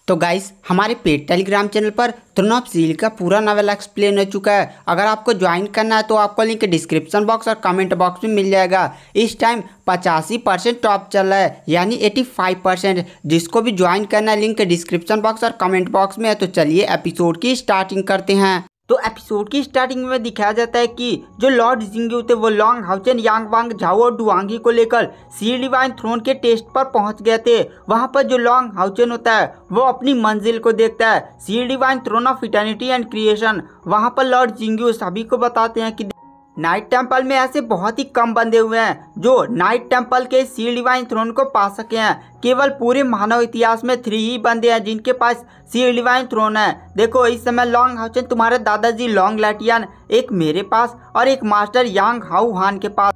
तो गाइस हमारे paid Telegram channel पर थ्रोन ऑफ स्टील का पूरा नॉवेल एक्सप्लेन हो चुका है। अगर आपको ज्वाइन करना है तो आपको लिंक डिस्क्रिप्शन बॉक्स और कमेंट बॉक्स में मिल जाएगा। इस टाइम 85% टॉप चल रहा है, यानी 85%। जिसको भी ज्वाइन करना है लिंक डिस्क्रिप्शन बॉक्स और कमेंट बॉक्स में है। तो चलिए एपिसोड की स्टार्टिंग करते हैं। तो एपिसोड की स्टार्टिंग में दिखाया जाता है कि जो लॉर्ड जिंग्यू थे वो लॉन्ग हाउचेन, यांग वांग, झाओ और डुआंगी को लेकर सी डिवाइन थ्रोन के टेस्ट पर पहुंच गए थे। वहां पर जो लॉन्ग हाउचेन होता है वो अपनी मंजिल को देखता है, sea divine throne of eternity and creation. वहां पर लॉर्ड जिंग्यू सभी को बताते हैं कि नाइट टेम्पल में ऐसे बहुत ही कम बंदे हुए हैं जो नाइट टेम्पल के सी डिवाइन थ्रोन को पा सके हैं। केवल पूरे मानव इतिहास में 3 ही बंदे हैं जिनके पास सी डिवाइन थ्रोन है। देखो इस समय लॉन्ग हाउचेन तुम्हारे दादाजी लॉन्ग लैटियन, एक मेरे पास और एक मास्टर यांग हाउ हान के पास।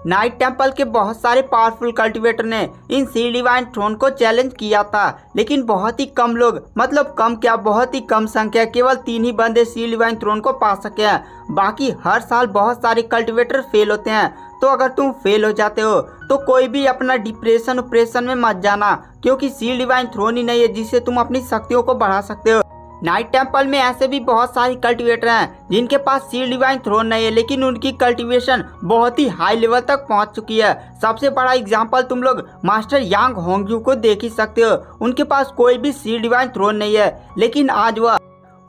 नाइट टेम्पल के बहुत सारे पावरफुल कल्टिवेटर ने इन सी डिवाइन थ्रोन को चैलेंज किया था, लेकिन बहुत ही कम लोग, मतलब कम क्या, बहुत ही कम संख्या, केवल 3 ही बंदे सी डिवाइन थ्रोन को पा सके हैं। बाकी हर साल बहुत सारे कल्टिवेटर फेल होते हैं। तो अगर तुम फेल हो जाते हो तो कोई भी अपना डिप्रेशन में मत जाना, क्योंकि सी डिवाइन थ्रोन ही नहीं है जिससे तुम अपनी शक्तियों को बढ़ा सकते हो। नाइट टेम्पल में ऐसे भी बहुत सारे कल्टिवेटर हैं जिनके पास सी डिवाइन थ्रोन नहीं है, लेकिन उनकी कल्टिवेशन बहुत ही हाई लेवल तक पहुंच चुकी है। सबसे बड़ा एग्जांपल तुम लोग मास्टर यांग होंगजू को देख ही सकते हो। उनके पास कोई भी सी डिवाइन थ्रोन नहीं है, लेकिन आज वह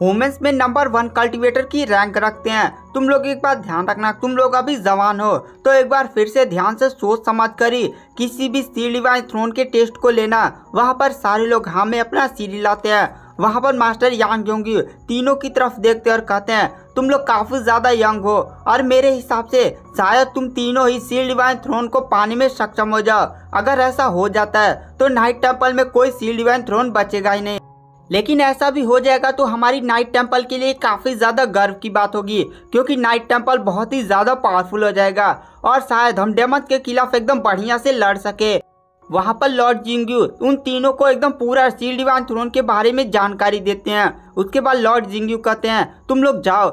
वुमेन्स में नंबर 1 कल्टिवेटर की रैंक रखते हैं। तुम लोग एक बात ध्यान रखना, तुम लोग अभी जवान हो तो एक बार फिर से ध्यान से सोच समझ कर ही किसी भी सी डिवाइन थ्रोन के टेस्ट को लेना। वहाँ पर सारे लोग हमें अपना सीढ़ी लाते हैं। वहाँ पर मास्टर यांग योंगी तीनों की तरफ देखते और कहते हैं तुम लोग काफी ज्यादा यंग हो और मेरे हिसाब से शायद तुम तीनों ही सी डिवाइन थ्रोन को पाने में सक्षम हो जाओ। अगर ऐसा हो जाता है तो नाइट टेम्पल में कोई सी डिवाइन थ्रोन बचेगा ही नहीं। लेकिन ऐसा भी हो जाएगा तो हमारी नाइट टेम्पल के लिए काफ़ी ज़्यादा गर्व की बात होगी, क्योंकि नाइट टेम्पल बहुत ही ज़्यादा पावरफुल हो जाएगा और शायद हम डेमन के खिलाफ एकदम बढ़िया से लड़ सके। वहाँ पर लॉर्ड जिंग्यू उन तीनों को एकदम पूरा सी डिवाइन थ्रोन के बारे में जानकारी देते हैं। उसके बाद लॉर्ड जिंग्यू कहते हैं तुम लोग जाओ,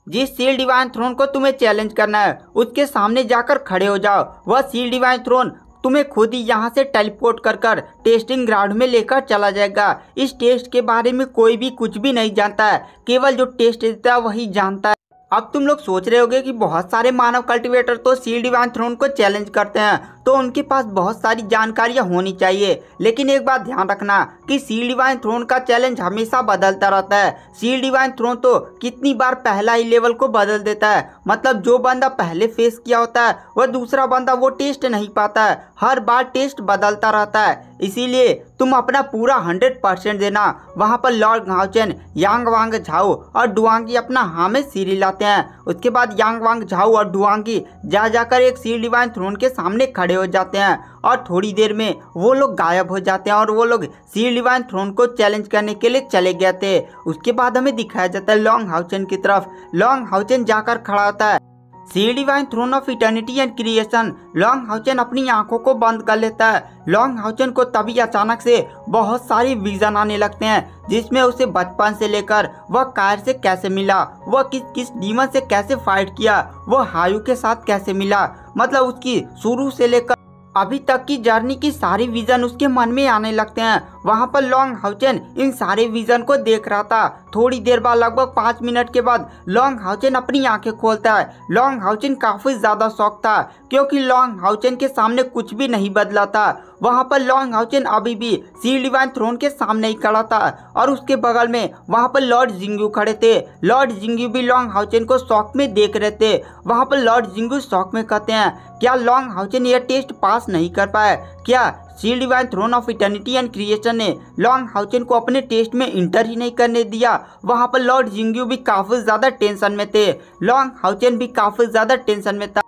जिस सी डिवाइन थ्रोन को तुम्हें चैलेंज करना है उसके सामने जाकर खड़े हो जाओ। वह सी डिवाइन थ्रोन तुम्हें खुद ही यहाँ से टेलीपोर्ट कर टेस्टिंग ग्राउंड में लेकर चला जाएगा। इस टेस्ट के बारे में कोई भी कुछ भी नहीं जानता है, केवल जो टेस्ट देता है वही जानता है। अब तुम लोग सोच रहे होगे कि बहुत सारे मानव कल्टिवेटर तो सी डिवाइन थ्रोन को चैलेंज करते हैं, तो उनके पास बहुत सारी जानकारियां होनी चाहिए। लेकिन एक बात ध्यान रखना कि सी डिवाइन थ्रोन का चैलेंज हमेशा बदलता रहता है। सी डिवाइन थ्रोन तो कितनी बार पहला ही लेवल को बदल देता है, मतलब जो बंदा पहले फेस किया होता है वह दूसरा बंदा वो टेस्ट नहीं पाता है। हर बार टेस्ट बदलता रहता है, इसीलिए तुम अपना पूरा 100% देना। वहाँ पर लॉर्ड हाउचेन, यांग वांग, झाओ और डुआंगी अपना हामे सीढ़ी लाते हैं। उसके बाद यांग वांग, झाओ और डुआंगी जाकर एक सी डिवाइन थ्रोन के सामने खड़े हो जाते हैं और थोड़ी देर में वो लोग गायब हो जाते हैं और वो लोग सी डिवाइन थ्रोन को चैलेंज करने के लिए चले गए थे। उसके बाद हमें दिखाया जाता है लॉन्ग हाउचेन की तरफ। लॉन्ग हाउचेन जाकर खड़ा होता है sea divine throne of eternity and creation. Long Haochen अपनी आंखों को बंद कर लेता है। लॉन्ग हाउचेन को तभी अचानक से बहुत सारी विजन आने लगते हैं, जिसमें उसे बचपन से लेकर वह कायर से कैसे मिला, वह किस डीमन से कैसे फाइट किया, वह हायू के साथ कैसे मिला, मतलब उसकी शुरू से लेकर अभी तक की जर्नी की सारी विजन उसके मन में आने लगते हैं। वहाँ पर लॉन्ग हाउचेन इन सारे विजन को देख रहा था। थोड़ी देर बाद, लगभग 5 मिनट के बाद लॉन्ग हाउचेन अपनी आंखें खोलता है। लॉन्ग हाउचेन काफी ज्यादा शॉक था, क्योंकि लॉन्ग हाउचेन के सामने कुछ भी नहीं बदला था। वहाँ पर लॉन्ग हाउचेन अभी भी सी डिवाइन थ्रोन के सामने ही खड़ा था और उसके बगल में वहाँ पर लॉर्ड जिंग्यू खड़े थे। लॉर्ड जिंग्यू भी लॉन्ग हाउचेन को शॉक में देख रहे थे। वहाँ पर लॉर्ड जिंग्यू शॉक में कहते हैं क्या लॉन्ग हाउचेन यह टेस्ट पास नहीं कर पाए? क्या sea divine throne of eternity and creation ने लॉन्ग हाउचेन को अपने टेस्ट में इंटर ही नहीं करने दिया? वहाँ पर लॉर्ड जिंग्यू भी काफी ज्यादा टेंशन में थे। लॉन्ग हाउचेन भी काफी ज्यादा टेंशन में था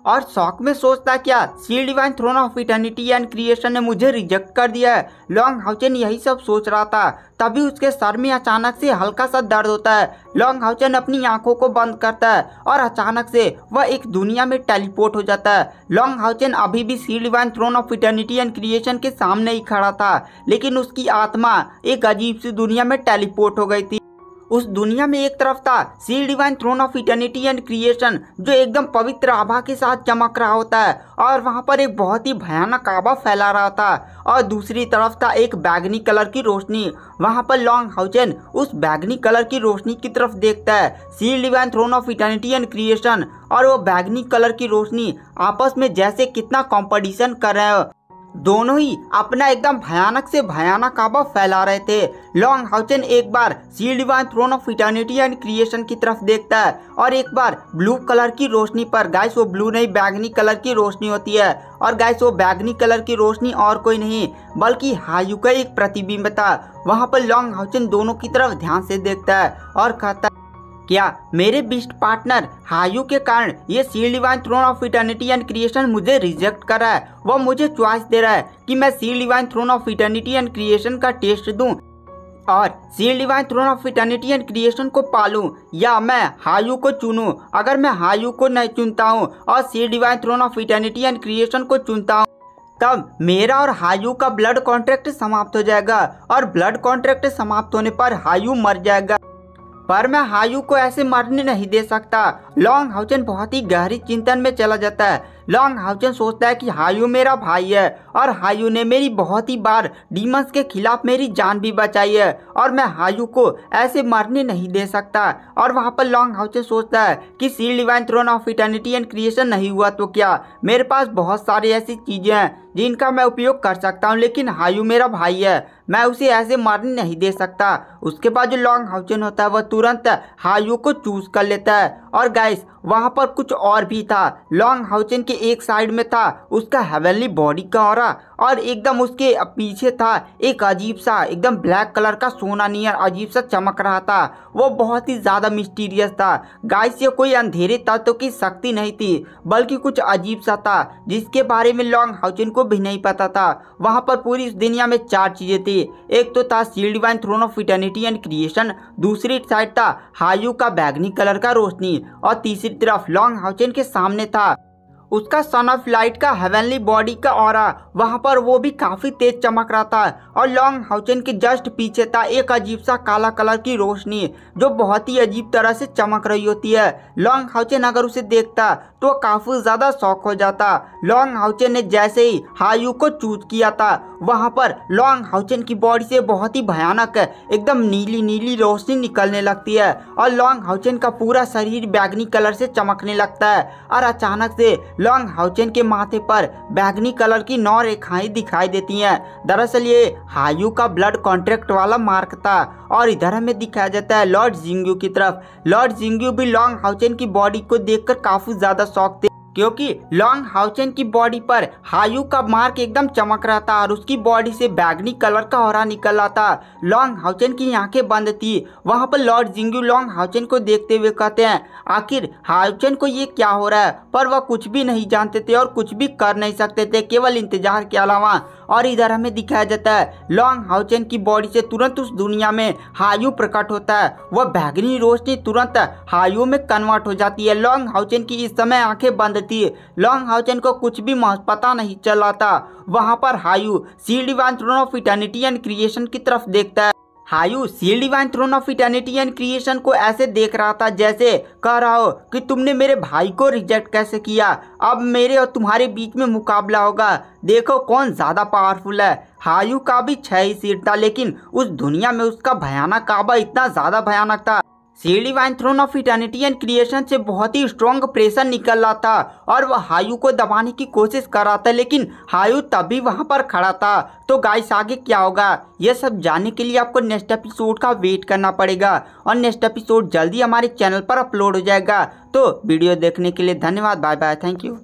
और शौक में सोचता क्या sea divine throne of eternity and creation ने मुझे रिजेक्ट कर दिया है। लॉन्ग हाउचेन यही सब सोच रहा था, तभी उसके सर में अचानक से हल्का सा दर्द होता है। लॉन्ग हाउचेन अपनी आंखों को बंद करता है और अचानक से वह एक दुनिया में टेलीपोर्ट हो जाता है। लॉन्ग हाउचेन अभी भी sea divine throne of eternity and creation के सामने ही खड़ा था, लेकिन उसकी आत्मा एक अजीब सी दुनिया में टेलीपोर्ट हो गई थी। उस दुनिया में एक तरफ था sea divine throne of eternity and creation, जो एकदम पवित्र आभा के साथ चमक रहा होता है और वहां पर एक बहुत ही भयानक आभा फैला रहा था, और दूसरी तरफ था एक बैगनी कलर की रोशनी। वहां पर लॉन्गहाउसेन उस बैगनी कलर की रोशनी की तरफ देखता है, sea divine throne of eternity and creation और वो बैगनी कलर की रोशनी आपस में जैसे कितना कंपटीशन कर रहे हो। दोनों ही अपना एकदम भयानक से भयानक आभा फैला रहे थे। लॉन्गहाउसेन एक बार sea divine throne of eternity and creation की तरफ देखता है और एक बार ब्लू कलर की रोशनी पर। गाइस वो ब्लू नहीं, बैगनी कलर की रोशनी होती है, और गाइस वो बैगनी कलर की रोशनी और कोई नहीं बल्कि हायू का एक प्रतिबिंब था। वहां पर लॉन्गहाउसेन दोनों की तरफ ध्यान से देखता है और कहता है, क्या मेरे बेस्ट पार्टनर हायू के कारण ये sea divine throne of eternity and creation मुझे रिजेक्ट कर रहा है? वो मुझे चॉइस दे रहा है कि मैं sea divine throne of eternity and creation का टेस्ट दूं और sea divine throne of eternity and creation को पालूं, या मैं हायू को चुनूं। अगर मैं हायू को नहीं चुनता हूं और sea divine throne of eternity and creation को चुनता हूं, तब मेरा और हायू का ब्लड कॉन्ट्रैक्ट समाप्त हो जाएगा, और ब्लड कॉन्ट्रैक्ट समाप्त होने पर हायू मर जाएगा। पर मैं हायू को ऐसे मरने नहीं दे सकता। लॉन्गहाउसेन बहुत ही गहरी चिंतन में चला जाता है। लॉन्गहाउसेन सोचता है कि हायू मेरा भाई है और हायू ने मेरी बहुत ही बार डीमंस के खिलाफ मेरी जान भी बचाई है, और मैं हायू को ऐसे मरने नहीं दे सकता। और वहाँ पर लॉन्गहाउसेन सोचता है कि sea divine throne of eternity and creation नहीं हुआ तो क्या, मेरे पास बहुत सारी ऐसी चीजें हैं जिनका मैं उपयोग कर सकता हूँ, लेकिन हायू मेरा भाई है, मैं उसे ऐसे मारने नहीं दे सकता। उसके बाद जो लॉन्गहाउसेन होता है वह तुरंत हायू को चूज कर लेता है। और गाइस वहां पर कुछ और भी था। लॉन्गहाउसेन के एक साइड में था उसका हेवनली बॉडी का ऑरा, और एकदम उसके पीछे था एक अजीब सा एकदम ब्लैक कलर का सोना नियर अजीब सा चमक रहा था। वो बहुत ही ज्यादा मिस्टीरियस था। गाइस ये कोई अंधेरे तत्व की शक्ति नहीं थी बल्कि कुछ अजीब सा था जिसके बारे में लॉन्गहाउसेन को भी नहीं पता था। वहां पर पूरी इस दुनिया में 4 चीजें थी। एक तो था sea divine throne of eternity and creation, दूसरी साइड था हायू का बैगनी कलर का रोशनी, और तीसरी तरफ लॉन्गहाउसेन के सामने था उसका सन ऑफ लाइट का हेवनली बॉडी का ऑरा। वहां पर वो भी काफी तेज चमक रहा था, और लॉन्गहाउसेन के जस्ट पीछे था एक अजीब सा काला कलर की रोशनी जो बहुत ही अजीब तरह से चमक रही होती है। लॉन्गहाउसेन अगर उसे देखता तो काफी ज्यादा शॉक हो जाता। लॉन्गहाउसेन ने जैसे ही हायू को चूज किया था, वहां पर लॉन्गहाउसेन की बॉडी से बहुत ही भयानक एकदम नीली नीली रोशनी निकलने लगती है, और लॉन्गहाउसेन का पूरा शरीर बैगनी कलर से चमकने लगता है। और अचानक से लॉन्गहाउसेन के माथे पर बैगनी कलर की 9 रेखाएं दिखाई देती हैं। दरअसल ये हायू का ब्लड कॉन्ट्रैक्ट वाला मार्क था। और इधर हमें दिखाया जाता है लॉर्ड जिंग्यू की तरफ। लॉर्ड जिंग्यू भी लॉन्गहाउसेन की बॉडी को देखकर काफी ज्यादा शॉक थे, क्योंकि लॉन्गहाउसेन की बॉडी पर हायू का मार्क एकदम चमक रहा था और उसकी बॉडी से बैगनी कलर का ऑरा निकल रहा था। लॉन्गहाउसेन की आंखें बंद थी। वहां पर लॉर्ड जिंग्यू लॉन्गहाउसेन को देखते हुए कहते हैं, आखिर हाउसेन को ये क्या हो रहा है? पर वह कुछ भी नहीं जानते थे और कुछ भी कर नहीं सकते थे, केवल इंतजार के अलावा। और इधर हमें दिखाया जाता है लॉन्गहाउसेन की बॉडी से तुरंत उस दुनिया में हायू प्रकट होता है। वह बैगनी रोशनी तुरंत हायू में कन्वर्ट हो जाती है। लॉन्गहाउसेन की इस समय आंखें बंद थी। लॉन्गहाउसेन को कुछ भी पता नहीं चल रहा था। वहां पर हायू sea divine throne of eternity and creation की तरफ देखता है। हायू sea divine throne of eternity and creation को ऐसे देख रहा था जैसे कह रहा हो कि तुमने मेरे भाई को रिजेक्ट कैसे किया, अब मेरे और तुम्हारे बीच में मुकाबला होगा, देखो कौन ज्यादा पावरफुल है। हायू का भी 6 ही सिर था, लेकिन उस दुनिया में उसका भयानक काबा इतना ज्यादा भयानक था। Sea divine throne of eternity and creation से बहुत ही स्ट्रॉन्ग प्रेशर निकल रहा था और वह हायू को दबाने की कोशिश कर रहा था, लेकिन हायू तभी वहां पर खड़ा था। तो गाइस आगे क्या होगा यह सब जानने के लिए आपको नेक्स्ट एपिसोड का वेट करना पड़ेगा, और नेक्स्ट एपिसोड जल्दी हमारे चैनल पर अपलोड हो जाएगा। तो वीडियो देखने के लिए धन्यवाद। Bye bye, thank you.